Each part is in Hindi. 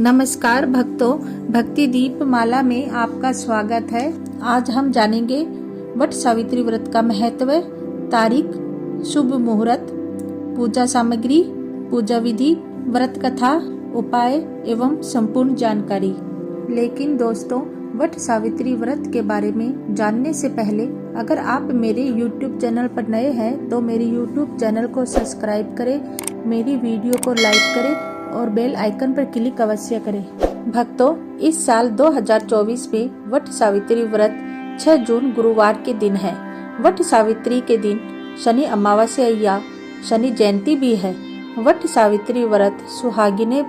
नमस्कार भक्तों, भक्ति दीप माला में आपका स्वागत है। आज हम जानेंगे वट सावित्री व्रत का महत्व, तारीख, शुभ मुहूर्त, पूजा सामग्री, पूजा विधि, व्रत कथा, उपाय एवं संपूर्ण जानकारी। लेकिन दोस्तों, वट सावित्री व्रत के बारे में जानने से पहले अगर आप मेरे YouTube चैनल पर नए हैं तो मेरे YouTube चैनल को सब्सक्राइब करें, मेरी वीडियो को लाइक करें और बेल आइकन पर क्लिक अवश्य करें। भक्तों, इस साल 2024 में वट सावित्री व्रत 6 जून गुरुवार के दिन है। वट सावित्री के दिन शनि अमावस्या या शनि जयंती भी है। वट सावित्री व्रत सुहागिनें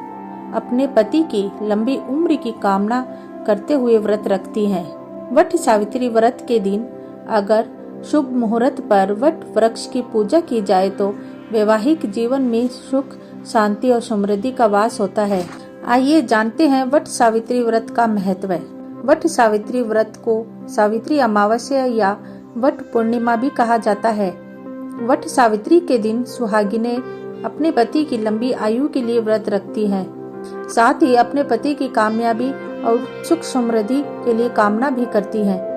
अपने पति की लंबी उम्र की कामना करते हुए व्रत रखती हैं। वट सावित्री व्रत के दिन अगर शुभ मुहूर्त पर वट वृक्ष की पूजा की जाए तो वैवाहिक जीवन में सुख, शांति और समृद्धि का वास होता है। आइए जानते हैं वट सावित्री व्रत का महत्व। वट सावित्री व्रत को सावित्री अमावस्या या वट पूर्णिमा भी कहा जाता है। वट सावित्री के दिन सुहागिनें अपने पति की लंबी आयु के लिए व्रत रखती हैं। साथ ही अपने पति की कामयाबी और सुख समृद्धि के लिए कामना भी करती हैं।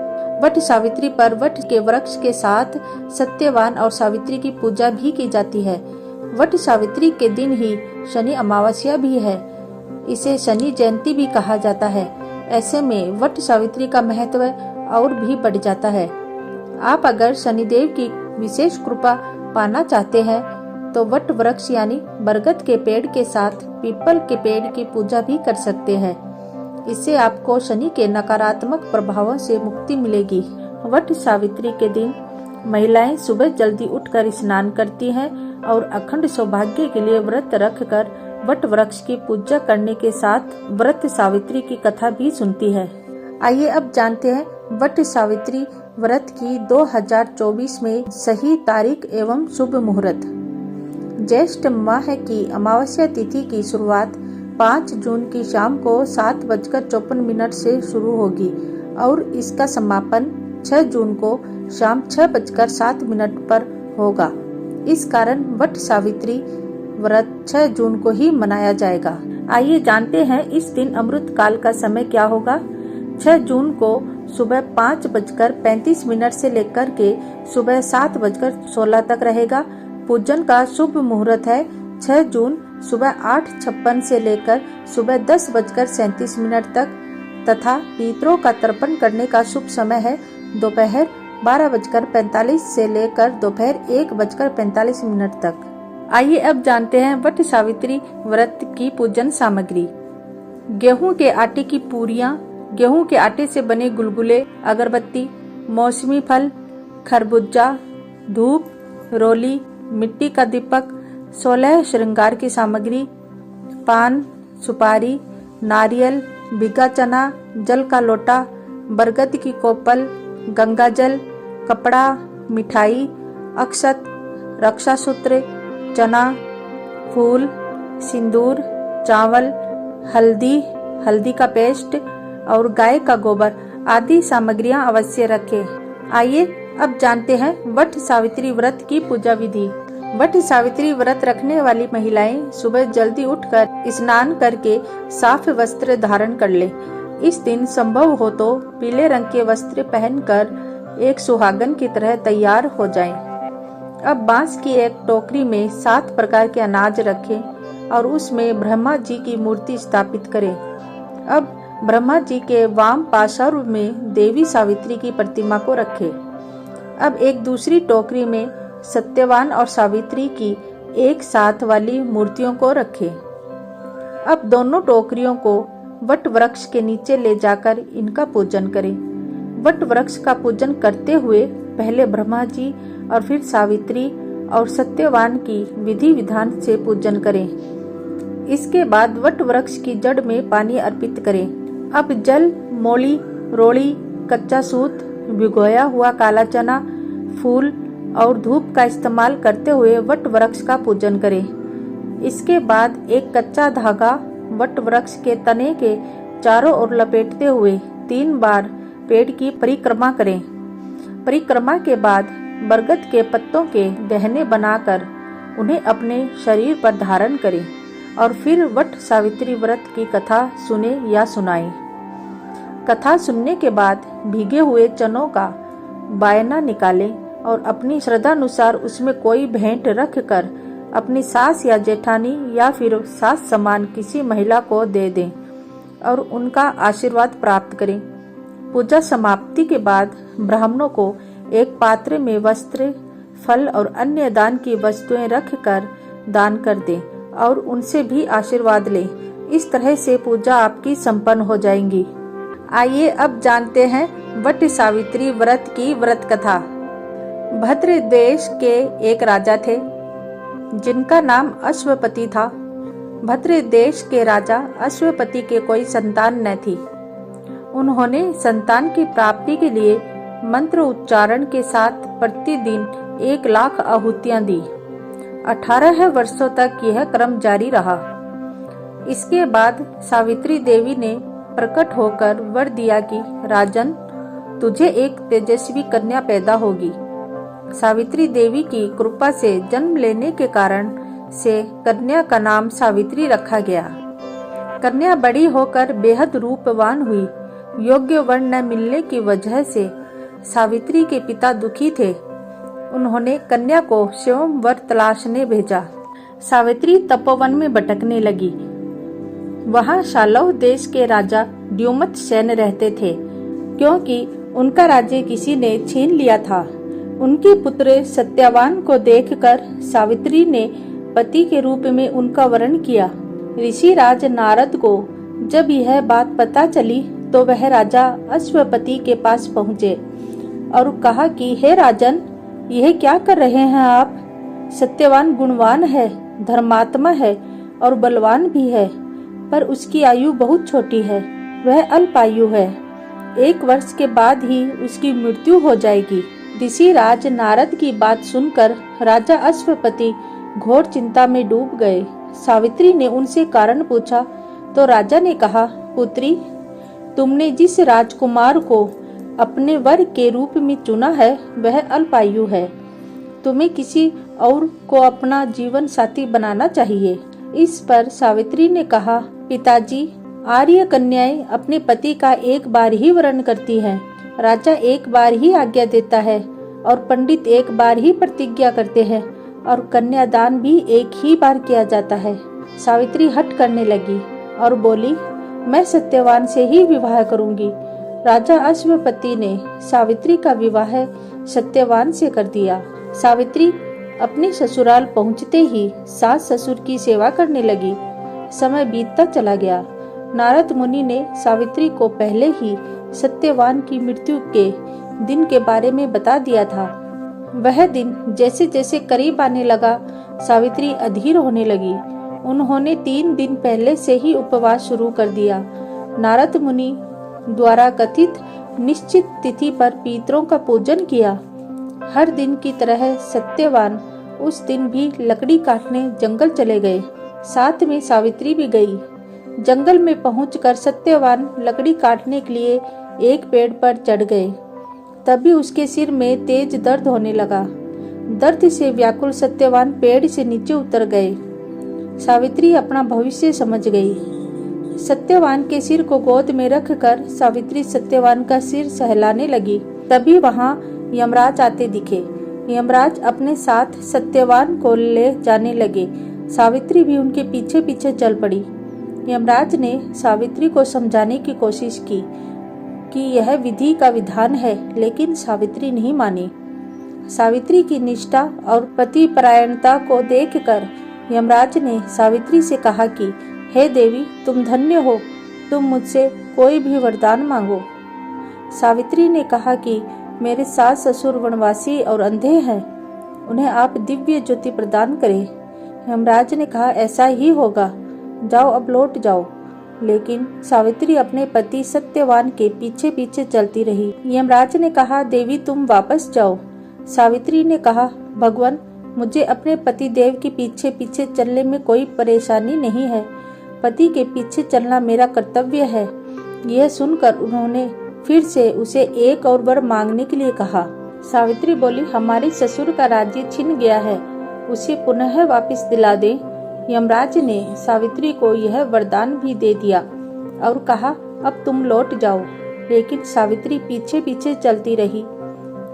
वट सावित्री पर वट के वृक्ष के साथ सत्यवान और सावित्री की पूजा भी की जाती है। वट सावित्री के दिन ही शनि अमावस्या भी है। इसे शनि जयंती भी कहा जाता है। ऐसे में वट सावित्री का महत्व और भी बढ़ जाता है। आप अगर शनिदेव की विशेष कृपा पाना चाहते हैं तो वट वृक्ष यानी बरगद के पेड़ के साथ पीपल के पेड़ की पूजा भी कर सकते हैं। इससे आपको शनि के नकारात्मक प्रभावों से मुक्ति मिलेगी। वट सावित्री के दिन महिलाएं सुबह जल्दी उठकर स्नान करती हैं और अखंड सौभाग्य के लिए व्रत रखकर वट वृक्ष की पूजा करने के साथ व्रत सावित्री की कथा भी सुनती है। आइए अब जानते हैं वट सावित्री व्रत की 2024 में सही तारीख एवं शुभ मुहूर्त। ज्येष्ठ माह की अमावस्या तिथि की शुरुआत 5 जून की शाम को 7:54 से शुरू होगी और इसका समापन 6 जून को शाम 6:07 पर होगा। इस कारण वट सावित्री व्रत 6 जून को ही मनाया जाएगा। आइए जानते हैं इस दिन अमृत काल का समय क्या होगा। 6 जून को सुबह 5:35 से लेकर के सुबह 7:16 तक रहेगा। पूजन का शुभ मुहूर्त है 6 जून सुबह 8:56 से लेकर सुबह 10:37 तक तथा पितरों का तर्पण करने का शुभ समय है दोपहर 12:45 से लेकर दोपहर 1:45 तक। आइए अब जानते हैं वट सावित्री व्रत की पूजन सामग्री। गेहूं के आटे की पूरियां, गेहूं के आटे से बने गुलगुले, अगरबत्ती, मौसमी फल, खरबूजा, धूप, रोली, मिट्टी का दीपक, 16 श्रृंगार की सामग्री, पान, सुपारी, नारियल, भिगा चना, जल का लोटा, बरगद की कोपल, गंगा जल, कपड़ा, मिठाई, अक्षत, रक्षा सूत्र, चना, फूल, सिंदूर, चावल, हल्दी का पेस्ट और गाय का गोबर आदि सामग्रियां अवश्य रखें। आइए अब जानते हैं वट सावित्री व्रत की पूजा विधि। वट सावित्री व्रत रखने वाली महिलाएं सुबह जल्दी उठकर स्नान करके साफ वस्त्र धारण कर ले। इस दिन संभव हो तो पीले रंग के वस्त्र पहनकर एक सुहागन की तरह तैयार हो जाएं। अब बांस की एक टोकरी में 7 प्रकार के अनाज रखें और उसमें ब्रह्मा जी की मूर्ति स्थापित करें। अब ब्रह्मा जी के वाम पार्श्व में देवी सावित्री की प्रतिमा को रखें। अब एक दूसरी टोकरी में सत्यवान और सावित्री की एक साथ वाली मूर्तियों को रखें। अब दोनों टोकरियों को वट वृक्ष के नीचे ले जाकर इनका पूजन करें। वट वृक्ष का पूजन करते हुए पहले ब्रह्मा जी और फिर सावित्री और सत्यवान की विधि विधान से पूजन करें। इसके बाद वट वृक्ष की जड़ में पानी अर्पित करें। अब जल, मोली, रोली, कच्चा सूत, भिगोया हुआ काला चना, फूल और धूप का इस्तेमाल करते हुए वट वृक्ष का पूजन करें। इसके बाद एक कच्चा धागा वट वृक्ष के तने के चारों ओर लपेटते हुए 3 बार पेड़ की परिक्रमा करें। परिक्रमा के बाद बरगद के पत्तों के गहने बनाकर उन्हें अपने शरीर पर धारण करें। और फिर वट सावित्री व्रत की कथा सुने या सुनाएं। कथा सुनने के बाद भीगे हुए चनों का बायना निकालें और अपनी श्रद्धानुसार उसमें कोई भेंट रख कर अपनी सास या जेठानी या फिर सास समान किसी महिला को दे दें और उनका आशीर्वाद प्राप्त करें। पूजा समाप्ति के बाद ब्राह्मणों को एक पात्र में वस्त्र, फल और अन्य दान की वस्तुएं रख कर दान कर दें और उनसे भी आशीर्वाद लें। इस तरह से पूजा आपकी संपन्न हो जाएगी। आइए अब जानते हैं वट सावित्री व्रत की व्रत कथा। भद्र देश के एक राजा थे जिनका नाम अश्वपति था। भद्र देश के राजा अश्वपति के कोई संतान न थी। उन्होंने संतान की प्राप्ति के लिए मंत्र उच्चारण के साथ प्रतिदिन 1,00,000 आहुतियां दी। 18 वर्षों तक यह क्रम जारी रहा। इसके बाद सावित्री देवी ने प्रकट होकर वर दिया कि राजन, तुझे एक तेजस्वी कन्या पैदा होगी। सावित्री देवी की कृपा से जन्म लेने के कारण से कन्या का नाम सावित्री रखा गया। कन्या बड़ी होकर बेहद रूपवान हुई। योग्य वर न मिलने की वजह से सावित्री के पिता दुखी थे। उन्होंने कन्या को स्वयं वर तलाशने भेजा। सावित्री तपोवन में भटकने लगी। वहां शालव देश के राजा द्युमत सेन रहते थे, क्योंकि उनका राज्य किसी ने छीन लिया था। उनके पुत्र सत्यवान को देखकर सावित्री ने पति के रूप में उनका वरण किया। ऋषि राज नारद को जब यह बात पता चली तो वह राजा अश्वपति के पास पहुँचे और कहा कि हे राजन, यह क्या कर रहे हैं आप? सत्यवान गुणवान है, धर्मात्मा है और बलवान भी है, पर उसकी आयु बहुत छोटी है। वह अल्पायु है। 1 वर्ष के बाद ही उसकी मृत्यु हो जाएगी। ऋषि राज नारद की बात सुनकर राजा अश्वपति घोर चिंता में डूब गए। सावित्री ने उनसे कारण पूछा तो राजा ने कहा, पुत्री, तुमने जिस राजकुमार को अपने वर के रूप में चुना है वह अल्पायु है। तुम्हें किसी और को अपना जीवन साथी बनाना चाहिए। इस पर सावित्री ने कहा, पिताजी, आर्य कन्याएं अपने पति का एक बार ही वरण करती हैं। राजा एक बार ही आज्ञा देता है और पंडित एक बार ही प्रतिज्ञा करते हैं और कन्यादान भी एक ही बार किया जाता है। सावित्री हट करने लगी और बोली, मैं सत्यवान से ही विवाह करूंगी। राजा अश्वपति ने सावित्री का विवाह सत्यवान से कर दिया। सावित्री अपने ससुराल पहुंचते ही सास ससुर की सेवा करने लगी। समय बीतता चला गया। नारद मुनि ने सावित्री को पहले ही सत्यवान की मृत्यु के दिन के बारे में बता दिया था। वह दिन जैसे जैसे करीब आने लगा, सावित्री अधीर होने लगी। उन्होंने 3 दिन पहले से ही उपवास शुरू कर दिया। नारद मुनि द्वारा कथित निश्चित तिथि पर पितरों का पूजन किया। हर दिन की तरह सत्यवान उस दिन भी लकड़ी काटने जंगल चले गए। साथ में सावित्री भी गई। जंगल में पहुंचकर सत्यवान लकड़ी काटने के लिए एक पेड़ पर चढ़ गए। तभी उसके सिर में तेज दर्द होने लगा। दर्द से व्याकुल सत्यवान पेड़ से नीचे उतर गए। सावित्री अपना भविष्य समझ गई। सत्यवान के सिर को गोद में रखकर सावित्री सत्यवान का सिर सहलाने लगी। तभी वहां यमराज आते दिखे। यमराज अपने साथ सत्यवान को ले जाने लगे। सावित्री भी उनके पीछे पीछे चल पड़ी। यमराज ने सावित्री को समझाने की कोशिश की कि यह विधि का विधान है, लेकिन सावित्री नहीं मानी। सावित्री की निष्ठा और पति परायणता को देखकर यमराज ने सावित्री से कहा कि हे देवी, तुम धन्य हो, तुम मुझसे कोई भी वरदान मांगो। सावित्री ने कहा कि मेरे सास ससुर वनवासी और अंधे हैं, उन्हें आप दिव्य ज्योति प्रदान करें। यमराज ने कहा, ऐसा ही होगा, जाओ अब लौट जाओ। लेकिन सावित्री अपने पति सत्यवान के पीछे पीछे चलती रही। यमराज ने कहा, देवी तुम वापस जाओ। सावित्री ने कहा, भगवान, मुझे अपने पति देव के पीछे पीछे चलने में कोई परेशानी नहीं है। पति के पीछे चलना मेरा कर्तव्य है। यह सुनकर उन्होंने फिर से उसे एक और वर मांगने के लिए कहा। सावित्री बोली, हमारे ससुर का राज्य छिन गया है, उसे पुनः वापस दिला दे। यमराज ने सावित्री को यह वरदान भी दे दिया और कहा, अब तुम लौट जाओ। लेकिन सावित्री पीछे पीछे चलती रही।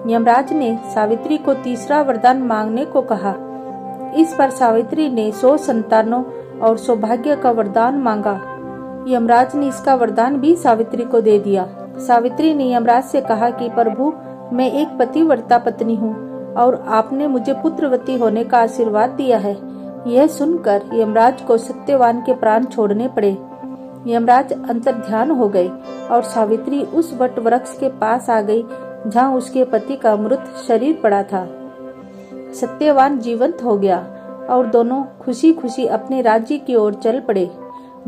यमराज ने सावित्री को तीसरा वरदान मांगने को कहा। इस पर सावित्री ने 100 संतानों और सौभाग्य का वरदान मांगा। यमराज ने इसका वरदान भी सावित्री को दे दिया। सावित्री ने यमराज से कहा कि प्रभु, मैं एक पतिव्रता पत्नी हूँ और आपने मुझे पुत्रवती होने का आशीर्वाद दिया है। यह सुनकर यमराज को सत्यवान के प्राण छोड़ने पड़े। यमराज अंतर्ध्यान हो गए और सावित्री उस वट वृक्ष के पास आ गई जहाँ उसके पति का मृत शरीर पड़ा था। सत्यवान जीवंत हो गया और दोनों खुशी खुशी अपने राज्य की ओर चल पड़े।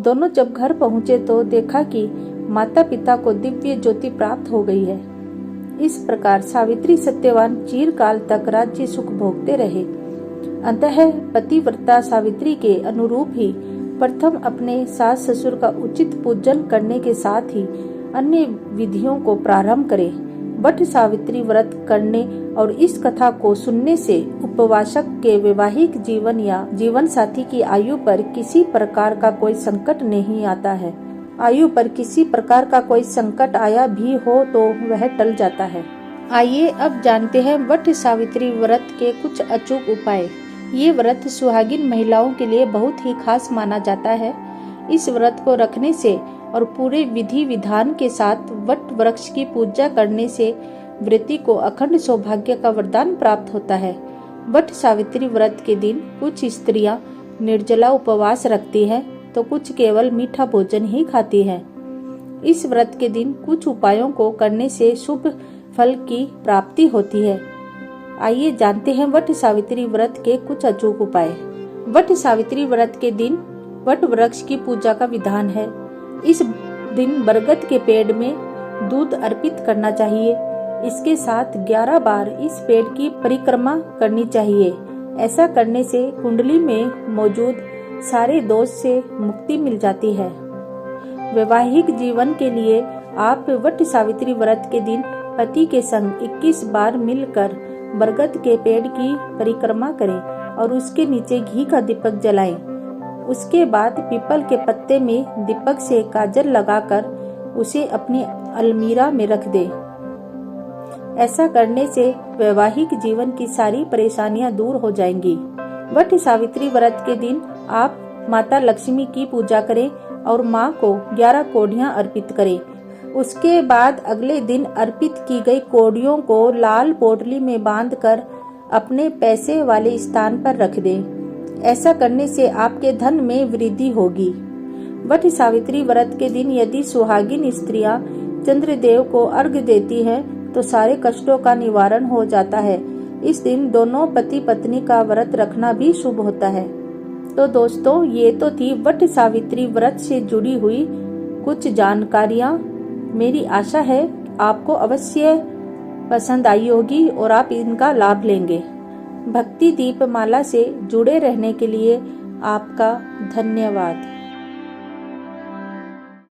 दोनों जब घर पहुँचे तो देखा कि माता पिता को दिव्य ज्योति प्राप्त हो गई है। इस प्रकार सावित्री सत्यवान चिरकाल तक राज्य सुख भोगते रहे। अंततः पतिव्रता सावित्री के अनुरूप ही प्रथम अपने सास ससुर का उचित पूजन करने के साथ ही अन्य विधियों को प्रारंभ करे। वट सावित्री व्रत करने और इस कथा को सुनने से उपवासक के वैवाहिक जीवन या जीवन साथी की आयु पर किसी प्रकार का कोई संकट नहीं आता है। आयु पर किसी प्रकार का कोई संकट आया भी हो तो वह टल जाता है। आइए अब जानते हैं वट सावित्री व्रत के कुछ अचूक उपाय। ये व्रत सुहागिन महिलाओं के लिए बहुत ही खास माना जाता है। इस व्रत को रखने से और पूरे विधि विधान के साथ वट वृक्ष की पूजा करने से व्यक्ति को अखंड सौभाग्य का वरदान प्राप्त होता है। वट सावित्री व्रत के दिन कुछ स्त्रियां निर्जला उपवास रखती हैं तो कुछ केवल मीठा भोजन ही खाती हैं। इस व्रत के दिन कुछ उपायों को करने से शुभ फल की प्राप्ति होती है। आइए जानते हैं वट सावित्री व्रत के कुछ अचूक उपाय। वट सावित्री व्रत के दिन वट वृक्ष की पूजा का विधान है। इस दिन बरगद के पेड़ में दूध अर्पित करना चाहिए। इसके साथ 11 बार इस पेड़ की परिक्रमा करनी चाहिए। ऐसा करने से कुंडली में मौजूद सारे दोष से मुक्ति मिल जाती है। वैवाहिक जीवन के लिए आप वट सावित्री व्रत के दिन पति के संग 21 बार मिलकर बरगद के पेड़ की परिक्रमा करें और उसके नीचे घी का दीपक जलाएं। उसके बाद पीपल के पत्ते में दीपक से काजल लगाकर उसे अपनी अलमीरा में रख दें। ऐसा करने से वैवाहिक जीवन की सारी परेशानियां दूर हो जाएंगी। वट सावित्री व्रत के दिन आप माता लक्ष्मी की पूजा करें और माँ को 11 कोढ़ियाँ अर्पित करें। उसके बाद अगले दिन अर्पित की गई कोढ़ियों को लाल पोटली में बांधकर अपने पैसे वाले स्थान पर रख दें। ऐसा करने से आपके धन में वृद्धि होगी। वट सावित्री व्रत के दिन यदि सुहागिन स्त्रियां चंद्रदेव को अर्घ्य देती हैं तो सारे कष्टों का निवारण हो जाता है। इस दिन दोनों पति पत्नी का व्रत रखना भी शुभ होता है। तो दोस्तों, ये तो थी वट सावित्री व्रत से जुड़ी हुई कुछ जानकारियाँ। मेरी आशा है आपको अवश्य पसंद आई होगी और आप इनका लाभ लेंगे। भक्ति दीपमाला से जुड़े रहने के लिए आपका धन्यवाद।